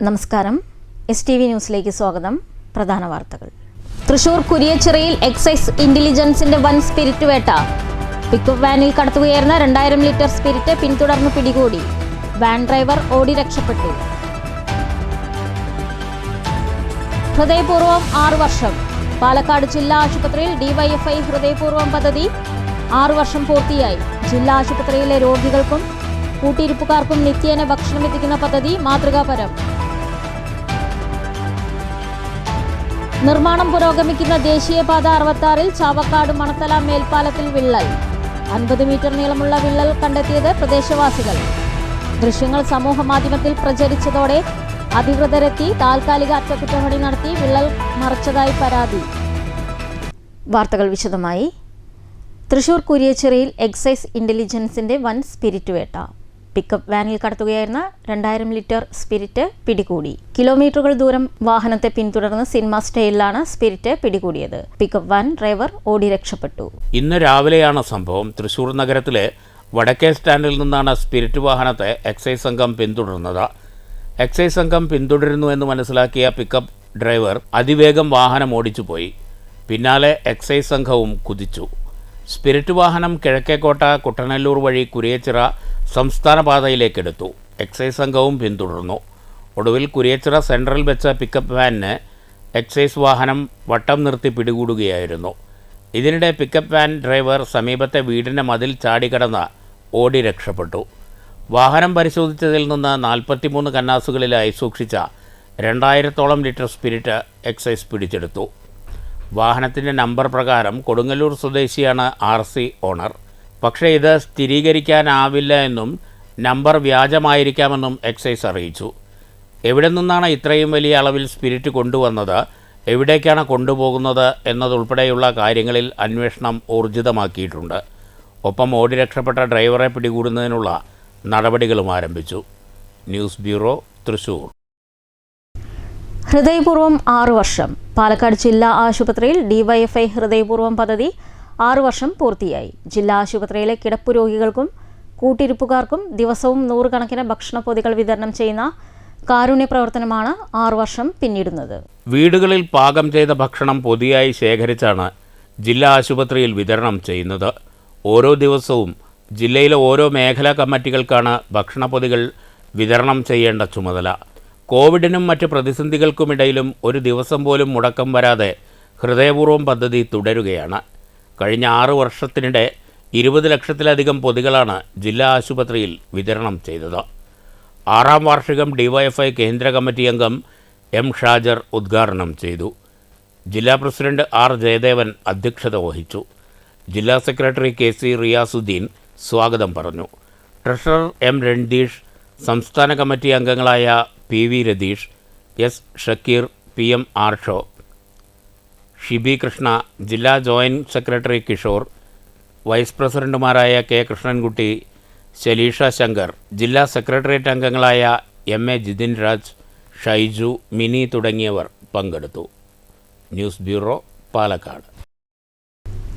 നമസ്കാരം. STV ന്യൂസിലേക്ക് സ്വാഗതം. പ്രധാന വാർത്തകൾ. തൃശൂർ കുരിയച്ചിറയിൽ എക്സൈസ് ഇന്റലിജൻസിന്റെ വൻ സ്പിരിറ്റ് വേട്ട. പിക്കപ്പ് വാനിൽ കടത്തുകയായിരുന്ന 2000 ലിറ്റർ സ്പിരിറ്റ് പിന്തുടർന്ന് പിടികൂടി. വാൻ ഡ്രൈവർ ഓടി രക്ഷപ്പെട്ടു. ഹൃദയപൂർവ്വം 6 വർഷം. പാലക്കാട് ജില്ലാ ആശുപത്രിയിൽ DYFI ഹൃദയപൂർവ്വം പദ്ധതി 6 വർഷം പൂർത്തിയായി. ജില്ലാ ആശുപത്രിയിലെ രോഗികൾക്കും കൂട്ടിരിപ്പുകാർക്കും നിത്യേന ഭക്ഷണമെത്തിക്കുന്ന പദ്ധതി മാതൃകാപരം. നിർമ്മാണം പുരോഗമിക്കുന്ന ദേശീയപാത 66-ൽ ചാവക്കാട് മണത്തല മേൽപ്പാലത്തിൽ വിള്ളൽ. 50 മീറ്റർ നീളമുള്ള വിള്ളൽ കണ്ടെത്തിയത് പ്രദേശവാസികൾ. ദൃശ്യങ്ങൾ സമൂഹ മാധ്യമത്തിൽ പ്രചരിച്ചതോടെ അധികൃതരെത്തി താൽക്കാലിക അറ്റകുറ്റപ്പണി നടത്തി വിള്ളൽ മറച്ചതായി പരാതി. വാർത്തകൾ വിശദമായി. തൃശൂർ കുരിയച്ചിറയിൽ എക്സൈസ് ഇന്റലിജൻസിന്റെ വൻ സ്പിരിറ്റ് വേട്ട. പിക്കപ്പ് വാനിൽ കടത്തുകയായിരുന്ന 2000 ലിറ്റർ സ്പിരിറ്റ് പിടികൂടി. കിലോമീറ്ററുകൾ ദൂരം വാഹനത്തെ പിന്തുടർന്ന് സിനിമ സ്റ്റൈലിലാണ് സ്പിരിറ്റ് പിടികൂടിയത്. പിക്കപ്പ് വാൻ ഡ്രൈവർ ഓടി രക്ഷപ്പെട്ടു. ഇന്ന് രാവിലെയാണ് സംഭവം. തൃശൂർ നഗരത്തിലെ വടക്കേ സ്റ്റാൻഡിൽ നിന്നാണ് സ്പിരിറ്റ് വാഹനത്തെ എക്സൈസ് സംഘം പിന്തുടർന്നത്. എക്സൈസ് സംഘം പിന്തുടരുന്നു എന്ന് മനസ്സിലാക്കിയ പിക്കപ്പ് ഡ്രൈവർ അതിവേഗം വാഹനം ഓടിച്ചുപോയി. പിന്നാലെ എക്സൈസ് സംഘവും കുതിച്ചു. സ്പിരിറ്റ് വാഹനം കിഴക്കേക്കോട്ട കുട്ടനെല്ലൂർ വഴി കുരിയച്ചിറ സംസ്ഥാന പാതയിലേക്കെടുത്തു. എക്സൈസ് സംഘവും പിന്തുടർന്നു. ഒടുവിൽ കുരിയച്ചിറ സെൻട്രൽ വെച്ച പിക്കപ്പ് വാനിന് എക്സൈസ് വാഹനം വട്ടം നിർത്തി പിടികൂടുകയായിരുന്നു. ഇതിനിടെ പിക്കപ്പ് വാൻ ഡ്രൈവർ സമീപത്തെ വീടിൻ്റെ മതിൽ ചാടിക്കടന്ന് ഓടി രക്ഷപ്പെട്ടു. വാഹനം പരിശോധിച്ചതിൽ നിന്ന് 43 കന്നാസുകളിലായി സൂക്ഷിച്ച 2000-ഓളം ലിറ്റർ സ്പിരിറ്റ് എക്സൈസ് പിടിച്ചെടുത്തു. വാഹനത്തിൻ്റെ നമ്പർ പ്രകാരം കൊടുങ്ങല്ലൂർ സ്വദേശിയാണ് RC ഓണർ. പക്ഷേ ഇത് സ്ഥിരീകരിക്കാനാവില്ല എന്നും നമ്പർ വ്യാജമായിരിക്കാമെന്നും എക്സൈസ് അറിയിച്ചു. എവിടെ നിന്നാണ് ഇത്രയും വലിയ അളവിൽ സ്പിരിറ്റ് കൊണ്ടുവന്നത്, എവിടേക്കാണ് കൊണ്ടുപോകുന്നത് എന്നതുൾപ്പെടെയുള്ള കാര്യങ്ങളിൽ അന്വേഷണം ഊർജിതമാക്കിയിട്ടുണ്ട്. ഒപ്പം ഓടി രക്ഷപ്പെട്ട ഡ്രൈവറെ പിടികൂടുന്നതിനുള്ള നടപടികളും ആരംഭിച്ചു. News bureau, Thrissur. ഹൃദയപൂർവ്വം 6 വർഷം. പാലക്കാട് ജില്ലാ ആശുപത്രിയിൽ DYFI ഹൃദയപൂർവ്വം പദ്ധതി 6 വർഷം പൂർത്തിയായി. ജില്ലാ ആശുപത്രിയിലെ കിടപ്പു രോഗികൾക്കും കൂട്ടിരിപ്പുകാർക്കും ദിവസവും 100 കണക്കിന് ഭക്ഷണപ്പൊതികൾ വിതരണം ചെയ്യുന്ന കാരുണ്യ പ്രവർത്തനമാണ് 6 വർഷം പിന്നിടുന്നത്. വീടുകളിൽ പാകം ചെയ്ത ഭക്ഷണം പൊതിയായി ശേഖരിച്ചാണ് ജില്ലാ ആശുപത്രിയിൽ വിതരണം ചെയ്യുന്നത്. ഓരോ ദിവസവും ജില്ലയിലെ ഓരോ മേഖലാ കമ്മിറ്റികൾക്കാണ് ഭക്ഷണപ്പൊതികൾ വിതരണം ചെയ്യേണ്ട ചുമതല. കോവിഡിനും മറ്റ് പ്രതിസന്ധികൾക്കുമിടയിലും ഒരു ദിവസം പോലും മുടക്കം വരാതെ ഹൃദയപൂർവ്വം പദ്ധതി തുടരുകയാണ്. കഴിഞ്ഞ 6 വർഷത്തിനിടെ 20 ലക്ഷത്തിലധികം പൊതികളാണ് ജില്ലാ ആശുപത്രിയിൽ വിതരണം ചെയ്തത്. 6ാം വാർഷികം DYFI കേന്ദ്ര കമ്മിറ്റി അംഗം M. ഷാജർ ഉദ്ഘാടനം ചെയ്തു. ജില്ലാ പ്രസിഡന്റ് R. ജയദേവൻ അധ്യക്ഷത വഹിച്ചു. ജില്ലാ സെക്രട്ടറി KC റിയാസുദ്ദീൻ സ്വാഗതം പറഞ്ഞു. Treasurer M. രൺദീഷ്, സംസ്ഥാന കമ്മിറ്റി അംഗങ്ങളായ PV Ratheesh, S. Shakir, PM Arsho, Shibi Krishna, ജില്ലാ ജോയിൻറ്റ് സെക്രട്ടറി കിഷോർ, വൈസ് പ്രസിഡന്റുമാരായ K. കൃഷ്ണൻകുട്ടി, ശലീഷ ശങ്കർ, ജില്ലാ സെക്രട്ടേറിയറ്റ് അംഗങ്ങളായ MA ജിതിൻ രാജ്, ഷൈജു, മിനി തുടങ്ങിയവർ പങ്കെടുത്തു. News bureau, Palakkad.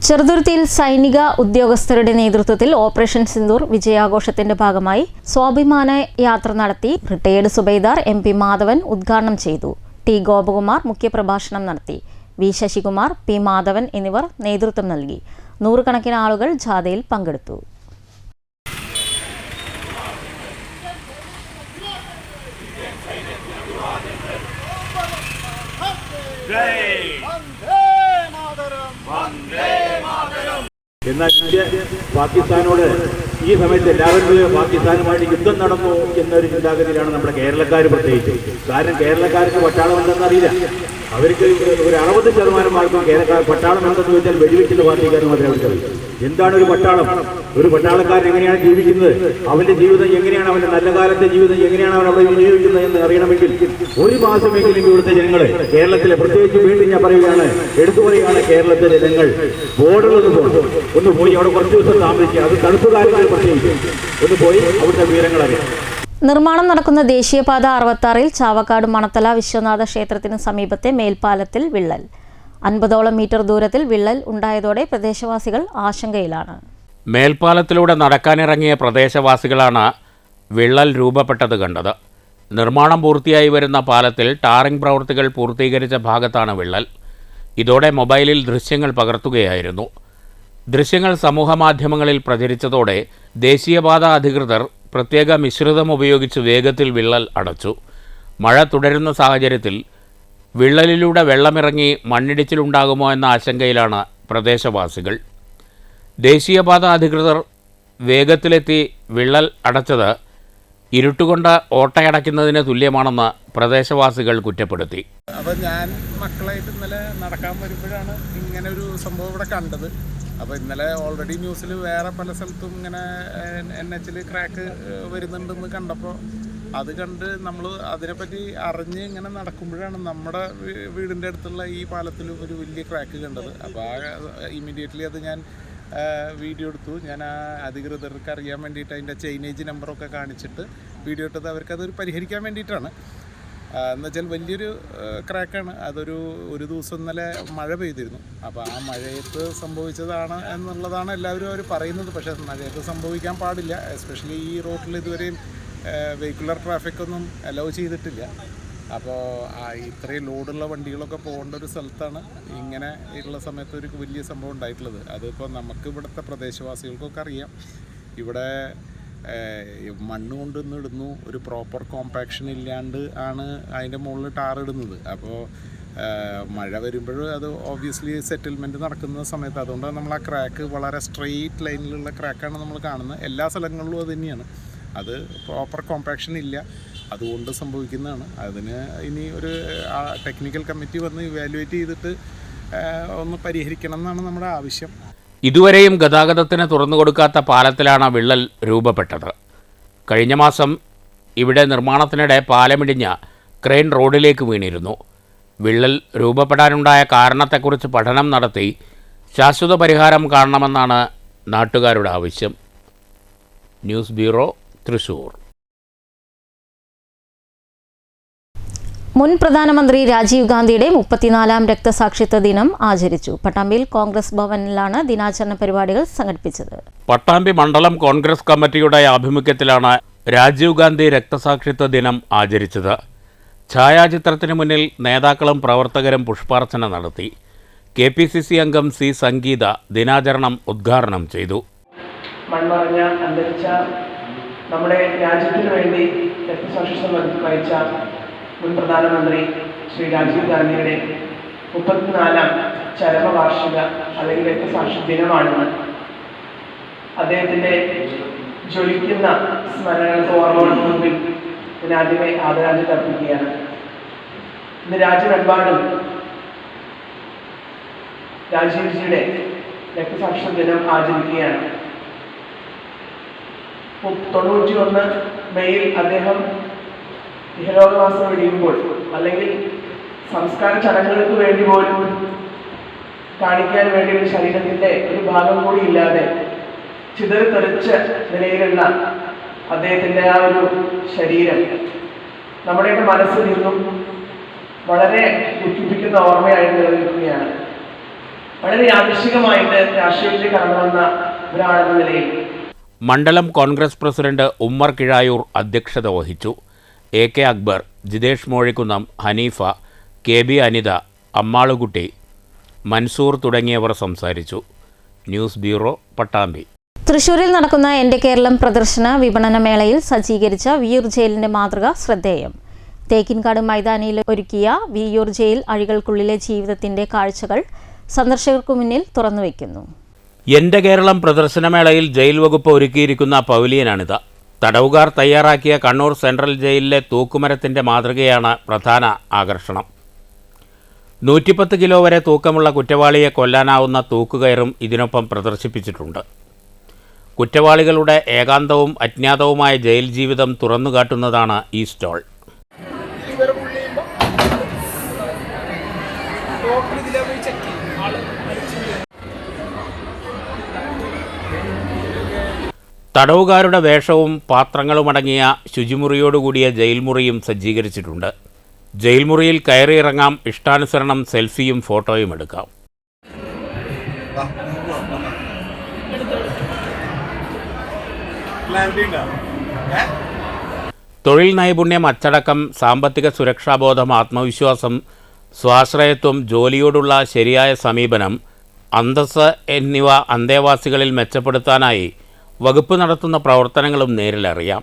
ചെറുതുരുത്തിയിൽ സൈനിക ഉദ്യോഗസ്ഥരുടെ നേതൃത്വത്തിൽ ഓപ്പറേഷൻ സിന്ദൂർ വിജയാഘോഷത്തിന്റെ ഭാഗമായി സ്വാഭിമാന യാത്ര നടത്തി. റിട്ടയേർഡ് സുബൈദാർ MP മാധവൻ ഉദ്ഘാടനം ചെയ്തു. T. ഗോപകുമാർ മുഖ്യപ്രഭാഷണം നടത്തി. V. ശശികുമാർ, P. മാധവൻ എന്നിവർ നേതൃത്വം നൽകി. 100 കണക്കിന് ആളുകൾ ജാഥയിൽ പങ്കെടുത്തു. എന്നാൽ ഇന്ത്യ പാകിസ്ഥാനോട് ഈ സമയത്ത് എല്ലാവരും പാകിസ്ഥാനുമായിട്ട് യുദ്ധം നടന്നു എന്നൊരു ചിന്താഗതിയിലാണ് നമ്മുടെ കേരളക്കാർ പ്രത്യേകിച്ച്. കാരണം കേരളക്കാർക്ക് പട്ടാളം എന്തെന്നറിയില്ല. അവർക്ക് ഒരു 60% ആൾക്കും കേരളക്കാർ പട്ടാളം എന്തെന്ന് വെച്ചാൽ വെടിവെക്കുന്ന പാർട്ടിക്കാർ മാത്രമേ അവർക്കറിയൂ. എന്താണ് ഒരു പട്ടാളം? ഒരു പട്ടാളക്കാരൻ എങ്ങനെയാണ് ജീവിക്കുന്നത്, അവന്റെ ജീവിതം എങ്ങനെയാണ്, അവന്റെ നല്ല കാലത്തെ ജീവിതം എങ്ങനെയാണ് അവൻ അവിടെ വിനിയോഗിക്കുന്നത് എന്ന് അറിയണമെങ്കിൽ 1 മാസമെങ്കിലും ഇവിടുത്തെ ജനങ്ങൾ, കേരളത്തിലെ പ്രത്യേകിച്ച് വീണ്ടും ഞാൻ പറയുകയാണ്, എടുത്തു പറയുകയാണ്, കേരളത്തിലെ ജനങ്ങൾ ബോർഡറിലൊന്ന് പോകണം. ഒന്ന് പോയി അവിടെ കുറച്ച് ദിവസം താമസിക്കുക. അത് തണുപ്പ് കാര്യങ്ങൾ പ്രത്യേകിച്ച് ഒന്ന് പോയി അവിടുത്തെ വിവരങ്ങൾ അറിയാം. നിർമ്മാണം നടക്കുന്ന ദേശീയപാത 66-ൽ ചാവക്കാട് മണത്തല വിശ്വനാഥ ക്ഷേത്രത്തിന് സമീപത്തെ മേൽപ്പാലത്തിൽ വിള്ളൽ. 50ഓളം മീറ്റർ ദൂരത്തിൽ വിള്ളൽ ഉണ്ടായതോടെ പ്രദേശവാസികൾ ആശങ്കയിലാണ്. മേൽപ്പാലത്തിലൂടെ നടക്കാനിറങ്ങിയ പ്രദേശവാസികളാണ് വിള്ളൽ രൂപപ്പെട്ടത് കണ്ടത്. നിർമ്മാണം പൂർത്തിയായി വരുന്ന പാലത്തിൽ ടാറിംഗ് പ്രവൃത്തികൾ പൂർത്തീകരിച്ച ഭാഗത്താണ് വിള്ളൽ. ഇതോടെ മൊബൈലിൽ ദൃശ്യങ്ങൾ പകർത്തുകയായിരുന്നു. ദൃശ്യങ്ങൾ സമൂഹമാധ്യമങ്ങളിൽ പ്രചരിച്ചതോടെ ദേശീയപാത അധികൃതർ പ്രത്യേക മിശ്രിതം ഉപയോഗിച്ച് വേഗത്തിൽ വിള്ളൽ അടച്ചു. മഴ തുടരുന്ന സാഹചര്യത്തിൽ വിള്ളലിലൂടെ വെള്ളമിറങ്ങി മണ്ണിടിച്ചിലുണ്ടാകുമോ എന്ന ആശങ്കയിലാണ് പ്രദേശവാസികൾ. ദേശീയപാത അധികൃതർ വേഗത്തിലെത്തി വിള്ളൽ അടച്ചത് ഇരുട്ടുകൊണ്ട് ഓട്ടയടയ്ക്കുന്നതിന് തുല്യമാണെന്ന് പ്രദേശവാസികൾ കുറ്റപ്പെടുത്തി. അപ്പോൾ ഞാൻ മക്കളായിട്ട് ഇന്നലെ നടക്കാൻ വരുമ്പോഴാണ് ഇങ്ങനെ ഒരു സംഭവം ഇവിടെ കണ്ടത്. അപ്പോൾ ഇന്നലെ ഓൾറെഡി ന്യൂസിൽ വേറെ പല സ്ഥലത്തും ഇങ്ങനെ NH ക്രാക്ക് വരുന്നുണ്ടെന്ന് കണ്ടപ്പോൾ അത് കണ്ട് നമ്മൾ അതിനെപ്പറ്റി അറിഞ്ഞ് ഇങ്ങനെ നടക്കുമ്പോഴാണ് നമ്മുടെ വീടിൻ്റെ അടുത്തുള്ള ഈ പാലത്തിൽ ഒരു വലിയ ക്രാക്ക് കണ്ടത്. അപ്പോൾ ഇമ്മീഡിയറ്റ്ലി അത് ഞാൻ വീഡിയോ എടുത്തു. ഞാൻ ആ അധികൃതർക്ക് അറിയാൻ വേണ്ടിയിട്ട് അതിൻ്റെ ചെയിനേജ് നമ്പറൊക്കെ കാണിച്ചിട്ട് വീഡിയോ ഇട്ടത് അവർക്കതൊരു പരിഹരിക്കാൻ വേണ്ടിയിട്ടാണ്. എന്നുവെച്ചാൽ വലിയൊരു ക്രാക്കാണ്. ഒരു ദിവസം ഇന്നലെ മഴ പെയ്തിരുന്നു. അപ്പോൾ ആ മഴയത്ത് സംഭവിച്ചതാണ് എന്നുള്ളതാണ് എല്ലാവരും അവർ പറയുന്നത്. പക്ഷേ മഴയത്ത് സംഭവിക്കാൻ പാടില്ല. എസ്പെഷ്യലി ഈ റോഡിൽ ഇതുവരെയും വെഹിക്കുലർ ട്രാഫിക്കൊന്നും അലൗ ചെയ്തിട്ടില്ല. അപ്പോൾ ഇത്രയും ലോഡുള്ള വണ്ടികളൊക്കെ പോകേണ്ട ഒരു സ്ഥലത്താണ് ഇങ്ങനെ ഉള്ള സമയത്ത് ഒരു വലിയ സംഭവം ഉണ്ടായിട്ടുള്ളത്. അതിപ്പോൾ നമുക്ക് ഇവിടുത്തെ പ്രദേശവാസികൾക്കൊക്കെ അറിയാം. ഇവിടെ മണ്ണ് കൊണ്ടുവന്ന് ഇടുന്നു, ഒരു പ്രോപ്പർ കോമ്പാക്ഷൻ ഇല്ലാണ്ട് ആണ് അതിൻ്റെ മുകളിൽ ടാറിടുന്നത്. അപ്പോൾ മഴ വരുമ്പോൾ അത് ഓബ്വിയസ്ലി സെറ്റിൽമെൻറ്റ് നടക്കുന്ന സമയത്ത് അതുകൊണ്ട് നമ്മൾ ആ ക്രാക്ക് വളരെ സ്ട്രെയിറ്റ് ലൈനിലുള്ള ക്രാക്കാണ് നമ്മൾ കാണുന്നത്. എല്ലാ സ്ഥലങ്ങളിലും അത് തന്നെയാണ്. അത് പ്രോപ്പർ കോമ്പാക്ഷൻ ഇല്ല, അതുകൊണ്ട് സംഭവിക്കുന്നതാണ്. അതിന് ഇനി ഒരു ടെക്നിക്കൽ കമ്മിറ്റി വന്ന് ഇവാലുവേറ്റ് ചെയ്തിട്ട് ഒന്ന് പരിഹരിക്കണം എന്നാണ് നമ്മുടെ ആവശ്യം. ഇതുവരെയും ഗതാഗതത്തിന് തുറന്നുകൊടുക്കാത്ത പാലത്തിലാണ് വിള്ളൽ രൂപപ്പെട്ടത്. കഴിഞ്ഞ മാസം ഇവിടെ നിർമ്മാണത്തിനിടെ പാലമിടിഞ്ഞ ക്രെയിൻ റോഡിലേക്ക് വീണിരുന്നു. വിള്ളൽ രൂപപ്പെടാനുണ്ടായ കാരണത്തെക്കുറിച്ച് പഠനം നടത്തി ശാശ്വത പരിഹാരം കാണണമെന്നാണ് നാട്ടുകാരുടെ ആവശ്യം. News bureau, Thrissur. മുൻ പ്രധാനമന്ത്രി രാജീവ് ഗാന്ധിയുടെ 34ാം രക്തസാക്ഷിത്വ ദിനം ആചരിച്ചു. പട്ടാമ്പിയിൽ കോൺഗ്രസ് ഭവനിലാണ് ദിനാചരണ പരിപാടികൾ സംഘടിപ്പിച്ചത്. പട്ടാമ്പി മണ്ഡലം കോൺഗ്രസ് കമ്മിറ്റിയുടെ ആഭിമുഖ്യത്തിലാണ് രാജീവ് ഗാന്ധി രക്തസാക്ഷിത്വ ദിനം ആചരിച്ചത്. ഛായാചിത്രത്തിന് മുന്നിൽ നേതാക്കളും പ്രവർത്തകരും പുഷ്പാർച്ചന നടത്തി. KPCC അംഗം C. സംഗീത ദിനാചരണം ഉദ്ഘാടനം ചെയ്തു. മൺമറഞ്ഞ അന്തരിച്ച നമ്മുടെ രാജ്യത്തിന് വേണ്ടി രക്തസാക്ഷിത്വം വഹിച്ച മുൻ പ്രധാനമന്ത്രി ശ്രീ രാജീവ് ഗാന്ധിയുടെ 34ാം ചരമവാർഷിക അല്ലെങ്കിൽ രക്തസാക്ഷി ദിനമാണെന്ന് അദ്ദേഹത്തിൻ്റെ ജ്വലിക്കുന്ന സ്മരണകൾക്ക് ഓർമ്മകൾക്ക് മുമ്പിൽ ഇതിനാദ്യമേ ആദരാഞ്ജലി അർപ്പിക്കുകയാണ്. ഇന്ന് രാജ്യമെമ്പാടും രാജീവ്ജിയുടെ രക്തസാക്ഷിത്വ ദിനം ആചരിക്കുകയാണ്. 91 മെയ്യിൽ അദ്ദേഹം ഇഹലോകവാസം വെടിയുമ്പോൾ അല്ലെങ്കിൽ സംസ്കാര ചടങ്ങുകൾക്ക് വേണ്ടി പോലും കാണിക്കാൻ വേണ്ടി ഒരു ശരീരത്തിൻ്റെ ഒരു ഭാഗം കൂടി ഇല്ലാതെ ചിതറിത്തെറിച്ച നിലയിലുള്ള അദ്ദേഹത്തിൻ്റെ ആ ഒരു ശരീരം നമ്മുടെയൊക്കെ മനസ്സിൽ നിന്നും വളരെ ദുഃഖിപ്പിക്കുന്ന ഓർമ്മയായി നിലനിൽക്കുകയാണ്. വളരെ യാദൃശ്ചികമായിട്ട് രാഷ്ട്രീയത്തിൽ കടന്നു വന്ന ഒരാളെന്ന നിലയിൽ മണ്ഡലം കോൺഗ്രസ് പ്രസിഡന്റ് ഉമ്മർ കിഴായൂർ അധ്യക്ഷത വഹിച്ചു. AK അക്ബർ, ജിതേഷ് മോഴിക്കുന്നം, ഹനീഫ, KB അനിത, അമ്മാളുകുട്ടി, മൻസൂർ തുടങ്ങിയവർ സംസാരിച്ചു. News bureau, Pattambi. തൃശൂരിൽ നടക്കുന്ന എൻ്റെ കേരളം പ്രദർശന വിപണന മേളയിൽ സജ്ജീകരിച്ച വിയ്യൂർ ജയിലിൻ്റെ മാതൃക ശ്രദ്ധേയം. തേക്കിൻകാട് മൈതാനിയിൽ ഒരുക്കിയ വിയ്യൂർ ജയിൽ അഴികൾക്കുള്ളിലെ ജീവിതത്തിൻ്റെ കാഴ്ചകൾ സന്ദർശകർക്കു മുന്നിൽ തുറന്നുവെക്കുന്നു. എൻ്റെ കേരളം പ്രദർശനമേളയിൽ ജയിൽ വകുപ്പ് ഒരുക്കിയിരിക്കുന്ന പവലിയനാണിത്. തടവുകാർ തയ്യാറാക്കിയ കണ്ണൂർ സെൻട്രൽ ജയിലിലെ തൂക്കുമരത്തിൻ്റെ മാതൃകയാണ് പ്രധാന ആകർഷണം. 110 കിലോ വരെ തൂക്കമുള്ള കുറ്റവാളിയെ കൊല്ലാനാവുന്ന തൂക്കുകയറും ഇതിനൊപ്പം പ്രദർശിപ്പിച്ചിട്ടുണ്ട്. കുറ്റവാളികളുടെ ഏകാന്തവും അജ്ഞാതവുമായ ജയിൽ ജീവിതം തുറന്നുകാട്ടുന്നതാണ് ഈ സ്റ്റോൾ. തടവുകാരുടെ വേഷവും പാത്രങ്ങളുമടങ്ങിയ ശുചിമുറിയോടുകൂടിയ ജയിൽമുറിയും സജ്ജീകരിച്ചിട്ടുണ്ട്. ജയിൽമുറിയിൽ കയറിയിറങ്ങാം, ഇഷ്ടാനുസരണം സെൽഫിയും ഫോട്ടോയും എടുക്കാം. തൊഴിൽ നൈപുണ്യം, അച്ചടക്കം, സാമ്പത്തിക സുരക്ഷാബോധം, ആത്മവിശ്വാസം, സ്വാശ്രയത്വം, ജോലിയോടുള്ള ശരിയായ സമീപനം, അന്തസ്സ് എന്നിവ അന്തേവാസികളിൽ മെച്ചപ്പെടുത്താനായി വകുപ്പ് നടത്തുന്ന പ്രവർത്തനങ്ങളും നേരിലറിയാം.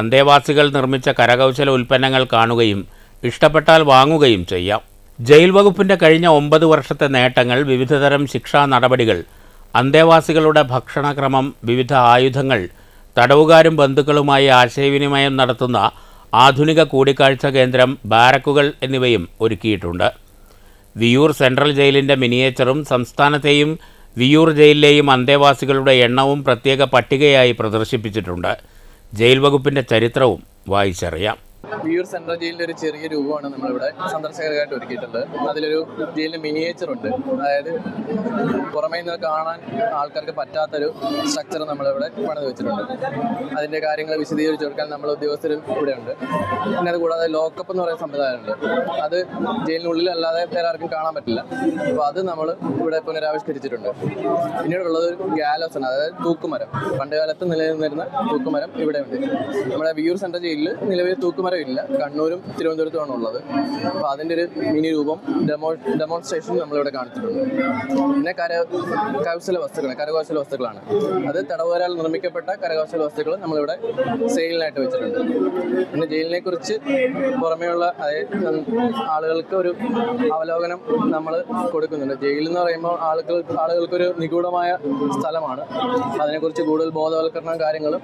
അന്തേവാസികൾ നിർമ്മിച്ച കരകൗശല ഉൽപ്പന്നങ്ങൾ കാണുകയും ഇഷ്ടപ്പെട്ടാൽ വാങ്ങുകയും ചെയ്യാം. ജയിൽ വകുപ്പിൻ്റെ കഴിഞ്ഞ 9 വർഷത്തെ നേട്ടങ്ങൾ, വിവിധതരം ശിക്ഷാ നടപടികൾ, അന്തേവാസികളുടെ ഭക്ഷണക്രമം, വിവിധ ആയുധങ്ങൾ, തടവുകാരും ബന്ധുക്കളുമായി ആശയവിനിമയം നടത്തുന്ന ആധുനിക കൂടിക്കാഴ്ച കേന്ദ്രം, ബാരക്കുകൾ എന്നിവയും ഒരുക്കിയിട്ടുണ്ട്. വിയ്യൂർ സെൻട്രൽ ജയിലിൻ്റെ മിനിയേച്ചറും സംസ്ഥാനത്തെയും വിയ്യൂർ ജയിലിലെയും അന്തേവാസികളുടെ എണ്ണവും പ്രത്യേക പട്ടികയായി പ്രദർശിപ്പിച്ചിട്ടുണ്ട്. ജയിൽ വകുപ്പിൻ്റെ ചരിത്രവും വായിച്ചറിയാം. വിയ്യൂർ സെൻട്രൽ ജയിലിൻ്റെ ഒരു ചെറിയ രൂപമാണ് നമ്മളിവിടെ സന്ദർശകർക്കായിട്ട് ഒരുക്കിയിട്ടുള്ളത്. അതിലൊരു ജയിലിൻ്റെ മിനിയേച്ചറുണ്ട്. അതായത് പുറമേ നിന്ന് കാണാൻ ആൾക്കാർക്ക് പറ്റാത്തൊരു സ്ട്രക്ചർ നമ്മളിവിടെ പണിത് വെച്ചിട്ടുണ്ട്. അതിൻ്റെ കാര്യങ്ങൾ വിശദീകരിച്ച് കൊടുക്കാൻ നമ്മൾ ഉദ്യോഗസ്ഥരും ഇവിടെ ഉണ്ട്. പിന്നെ അത് കൂടാതെ ലോക്കപ്പ് എന്ന് പറയുന്ന സമ്പ്രദായമുണ്ട്. അത് ജയിലിനുള്ളിലല്ലാതെ വേറെ ആർക്കും കാണാൻ പറ്റില്ല. അപ്പോൾ അത് നമ്മൾ ഇവിടെ പുനരാവിഷ്കരിച്ചിട്ടുണ്ട്. പിന്നീടുള്ളത് ഒരു ഗാലോസ് ആണ്, അതായത് തൂക്കുമരം. പണ്ട് കാലത്ത് നിലനിന്നിരുന്ന തൂക്കുമരം ഇവിടെ ഉണ്ട്. നമ്മുടെ വിയ്യൂർ സെൻട്രൽ ജയിലിൽ നിലവിൽ തൂക്കുമരം ഇല്ല, കണ്ണൂരും തിരുവനന്തപുരത്തുമാണ് ഉള്ളത്. അപ്പോൾ അതിൻ്റെ ഒരു മിനി രൂപം ഡെമോൺസ്ട്രേഷൻ നമ്മളിവിടെ കാണിച്ചിട്ടുണ്ട്. പിന്നെ കരകൗശല വസ്തുക്കളാണ്. അത് തടവുകാരാൽ നിർമ്മിക്കപ്പെട്ട കരകൗശല വസ്തുക്കൾ നമ്മളിവിടെ സെയിലിനായിട്ട് വെച്ചിട്ടുണ്ട്. പിന്നെ ജയിലിനെ കുറിച്ച് പുറമേയുള്ള ആളുകൾക്ക് ഒരു അവലോകനം നമ്മൾ കൊടുക്കുന്നുണ്ട്. ജയിൽ എന്ന് പറയുമ്പോൾ ആളുകൾക്കൊരു നിഗൂഢമായ സ്ഥലമാണ്. അതിനെക്കുറിച്ച് കൂടുതൽ ബോധവൽക്കരണ കാര്യങ്ങളും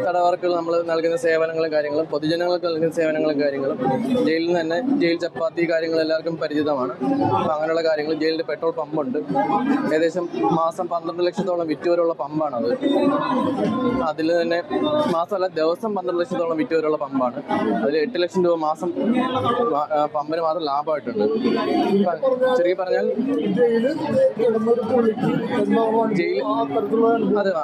തടവുകാർക്ക് നമ്മൾ നൽകുന്ന സേവനങ്ങളും കാര്യങ്ങളും പൊതുജനങ്ങൾക്ക് നൽകുന്ന സേവനങ്ങളും കാര്യങ്ങളും ജയിലിൽ നിന്ന് തന്നെ ജയിൽ ചപ്പാത്തി കാര്യങ്ങൾ എല്ലാവർക്കും പരിചിതമാണ്. അപ്പോൾ അങ്ങനെയുള്ള കാര്യങ്ങൾ. ജയിലിൻ്റെ പെട്രോൾ പമ്പുണ്ട്. ഏകദേശം മാസം 12 ലക്ഷത്തോളം വിറ്റുവരെയുള്ള പമ്പാണത്. അതിൽ തന്നെ മാസമല്ല, ദിവസം 12 ലക്ഷത്തോളം വിറ്റുവരെയുള്ള പമ്പാണ്. അതിൽ 8 ലക്ഷം രൂപ മാസം പമ്പിന് മാത്രം ലാഭമായിട്ടുണ്ട്. ചെറിയ പറഞ്ഞാൽ ജയിൽ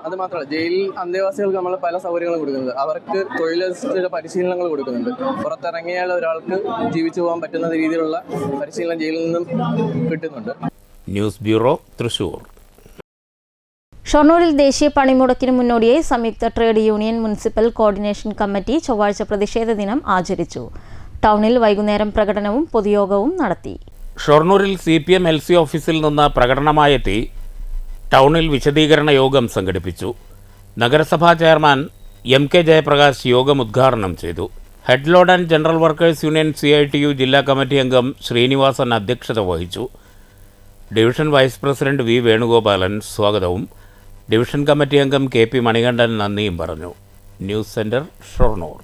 അത് മാത്രമല്ല, ജയിലിൽ അന്തേവാസികൾക്ക് നമ്മൾ പല സൗകര്യങ്ങളും കൊടുക്കുന്നത്. അവർക്ക് തൊഴിലധിഷ്ഠിത പരിശീലനങ്ങൾ കൊടുക്കുന്നുണ്ട്. പുറത്തിറങ്ങിയാൽ ഒരാൾക്ക് ജീവിച്ചു പോകാൻ പറ്റുന്ന രീതിയിലുള്ള പരിശീലനം ജയിലിൽ നിന്നും കിട്ടുന്നുണ്ട്. News bureau, Thrissur. ഷൊർണൂരിൽ ദേശീയ പണിമുടക്കിന് മുന്നോടിയായി സംയുക്ത trade union municipal coordination committee ചൊവ്വാഴ്ച പ്രതിഷേധ ദിനം ആചരിച്ചു. ടൗണിൽ വൈകുന്നേരം പ്രകടനവും പൊതുയോഗവും നടത്തി. ഷൊർണൂരിൽ CPM LC ഓഫീസിൽ നിന്ന് പ്രകടനമായെത്തി ടൗണിൽ വിശദീകരണ യോഗം സംഘടിപ്പിച്ചു. നഗരസഭാ ചെയർമാൻ MK ജയപ്രകാശ് യോഗം ഉദ്ഘാടനം ചെയ്തു. Head load and general workers union CITU ജില്ലാ കമ്മിറ്റി അംഗം ശ്രീനിവാസൻ അധ്യക്ഷത വഹിച്ചു. Division vice president V Venugopalan സ്വാഗതവും ഡിവിഷൻ കമ്മിറ്റി അംഗം KP മണികണ്ഠൻ നന്ദിയും പറഞ്ഞു. News centre, Shoranur.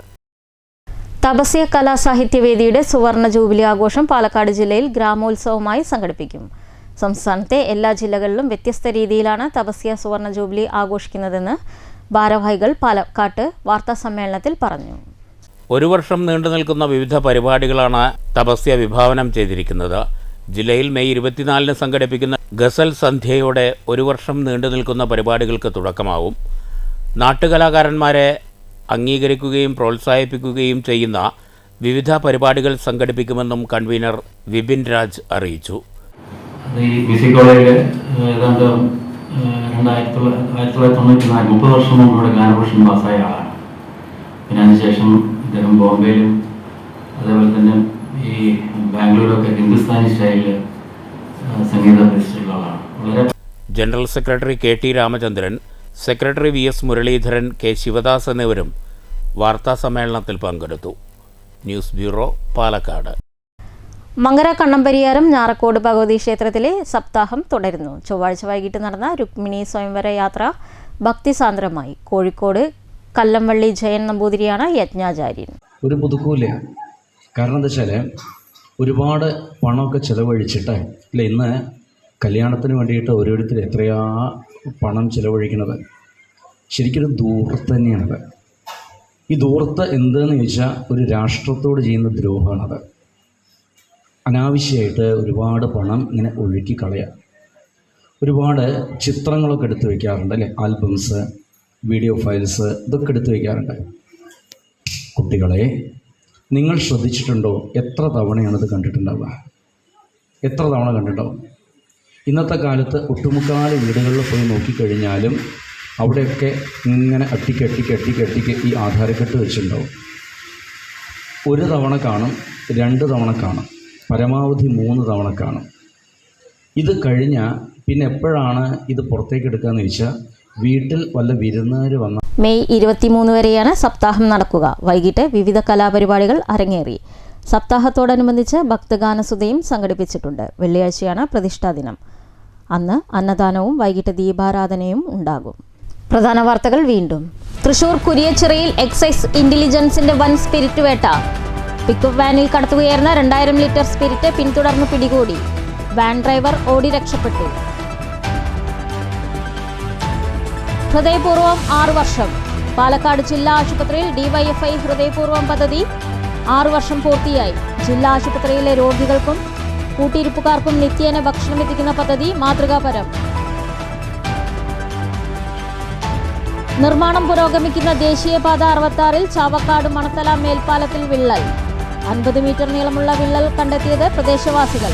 തപസ്യ കലാസാഹിത്യവേദിയുടെ സുവർണ ജൂബിലി ആഘോഷം പാലക്കാട് ജില്ലയിൽ ഗ്രാമോത്സവമായി സംഘടിപ്പിക്കും. സംസ്ഥാനത്തെ എല്ലാ ജില്ലകളിലും വ്യത്യസ്ത രീതിയിലാണ് തപസ്യ സുവർണ ജൂബിലി ആഘോഷിക്കുന്നതെന്ന് ഭാരവാഹികൾ പാലക്കാട്ട് വാർത്താസമ്മേളനത്തിൽ പറഞ്ഞു. 1 വർഷം നീണ്ടു നിൽക്കുന്ന വിവിധ പരിപാടികളാണ് തപസ്യ വിഭാവനം ചെയ്തിരിക്കുന്നത്. ജില്ലയിൽ മെയ് 24 സംഘടിപ്പിക്കുന്ന ഗസൽ സന്ധ്യയോടെ 1 വർഷം നീണ്ടു നിൽക്കുന്ന പരിപാടികൾക്ക് തുടക്കമാവും. നാട്ടുകലാകാരന്മാരെ അംഗീകരിക്കുകയും പ്രോത്സാഹിപ്പിക്കുകയും ചെയ്യുന്ന വിവിധ പരിപാടികൾ സംഘടിപ്പിക്കുമെന്നും കൺവീനർ വിപിൻ രാജ് അറിയിച്ചു. ഈ BC കോളേജിൽ ഏതാണ്ട് 1994 30 വർഷം മുമ്പ് ഇവിടെ ഗാനഭൂഷൺ പാസ്സായ ആളാണ്. പിന്നെ അതിനുശേഷം അദ്ദേഹം ബോംബെയിലും അതേപോലെ തന്നെ ഈ ബാംഗ്ലൂരൊക്കെ ഹിന്ദുസ്ഥാനി സ്റ്റൈലിൽ സംഗീതം അഭ്യസിച്ചിട്ടുള്ള ആളാണ്. വളരെ general secretary KT Ramachandran, secretary VS Muraleedharan, K Sivadas എന്നിവരും വാർത്താസമ്മേളനത്തിൽ പങ്കെടുത്തു. News bureau, Palakkad. മങ്കര കണ്ണമ്പരിയാരം ഞാറക്കോട് ഭഗവതി ക്ഷേത്രത്തിലെ സപ്താഹം തുടരുന്നു. ചൊവ്വാഴ്ച വൈകിട്ട് നടന്ന രുക്മിണി സ്വയംവര യാത്ര ഭക്തിസാന്ദ്രമായി. കോഴിക്കോട് കല്ലംവള്ളി ജയൻ നമ്പൂതിരിയാണ് യജ്ഞാചാര്യൻ. ഒരു പുതുക്കൂല. കാരണം എന്താ വെച്ചാൽ ഒരുപാട് പണമൊക്കെ ചിലവഴിച്ചിട്ട് അല്ല, ഇന്ന് കല്യാണത്തിന് വേണ്ടിയിട്ട് ഓരോരുത്തർ എത്രയാ പണം ചിലവഴിക്കുന്നത്. ശരിക്കൊരു ദൂർത്ത് തന്നെയാണത്. ഈ ദൂർത്ത് എന്തെന്ന് ചോദിച്ചാൽ ഒരു രാഷ്ട്രത്തോട് ചെയ്യുന്ന ദ്രോഹമാണത്. അനാവശ്യമായിട്ട് ഒരുപാട് പണം ഇങ്ങനെ ഒഴുക്കി കളയുക. ഒരുപാട് ചിത്രങ്ങളൊക്കെ എടുത്തു വയ്ക്കാറുണ്ട് അല്ലേ, ആൽബംസ്, വീഡിയോ ഫയൽസ്, ഇതൊക്കെ എടുത്തു വയ്ക്കാറുണ്ട്. കുട്ടികളെ, നിങ്ങൾ ശ്രദ്ധിച്ചിട്ടുണ്ടോ എത്ര തവണയാണിത് കണ്ടിട്ടുണ്ടാവുക? എത്ര തവണ കണ്ടിട്ടുണ്ടാവും? ഇന്നത്തെ കാലത്ത് ഒട്ടുമുക്കാല് വീടുകളിൽ പോയി നോക്കിക്കഴിഞ്ഞാലും അവിടെയൊക്കെ ഇങ്ങനെ അട്ടിക്ക് ഈ ആധാരക്കെട്ട് വെച്ചിട്ടുണ്ടാവും. ഒരു തവണ കാണും, 2 തവണ കാണും, പരമാവധി 3 തവണ കാണും. ഇത് കഴിഞ്ഞാൽ പിന്നെ എപ്പോഴാണ് ഇത് പുറത്തേക്ക് എടുക്കുകയെന്ന് ചോദിച്ചാൽ വീട്ടിൽ വല്ല വിരുന്നുകാർ വന്ന മെയ് 23 വരെയാണ് സപ്താഹം നടക്കുക. വൈകിട്ട് വിവിധ കലാപരിപാടികൾ അരങ്ങേറി. സപ്താഹത്തോടനുബന്ധിച്ച് ഭക്തഗാനസുധയും സംഘടിപ്പിച്ചിട്ടുണ്ട്. വെള്ളിയാഴ്ചയാണ് പ്രതിഷ്ഠാ ദിനം. അന്ന് അന്നദാനവും വൈകിട്ട് ദീപാരാധനയും ഉണ്ടാകും. പ്രധാന വാർത്തകൾ വീണ്ടും. തൃശൂർ കുരിയച്ചിറയിൽ എക്സൈസ് ഇന്റലിജൻസിന്റെ വൻ സ്പിരിറ്റ് വേട്ട. പിക്കപ്പ് വാനിൽ കടത്തുകയായിരുന്ന 2000 ലിറ്റർ സ്പിരിറ്റ് പിന്തുടർന്ന് പിടികൂടി. വാൻ ഡ്രൈവർ ഓടി രക്ഷപ്പെട്ടു. ഹൃദയപൂർവ്വം 6 വർഷം. പാലക്കാട് ജില്ലാ ആശുപത്രിയിൽ ഡിവൈഎഫ്ഐ ഹൃദയപൂർവ്വം പദ്ധതി 6 വർഷം പൂർത്തിയായി. ജില്ലാ ആശുപത്രിയിലെ രോഗികൾക്കും കൂട്ടിയിരിപ്പുകാർക്കും നിത്യേന ഭക്ഷണം എത്തിക്കുന്ന പദ്ധതി മാതൃകാപരം. നിർമ്മാണം പുരോഗമിക്കുന്ന ദേശീയപാത 66-ൽ ചാവക്കാട് മണത്തല മേൽപ്പാലത്തിൽ വിള്ളൽ. 50 മീറ്റർ നീളമുള്ള വിള്ളൽ കണ്ടെത്തിയത് പ്രദേശവാസികൾ.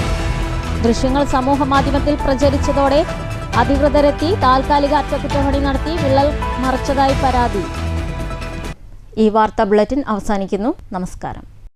ദൃശ്യങ്ങൾ സമൂഹമാധ്യമത്തിൽ പ്രചരിച്ചതോടെ അധികൃതരെത്തി താൽക്കാലിക അറ്റകുറ്റപ്പണി നടത്തി വിള്ളൽ മറച്ചതായി പരാതി. ഈ വാർത്താ ബുള്ളറ്റിൻ അവസാനിക്കുന്നു. നമസ്കാരം.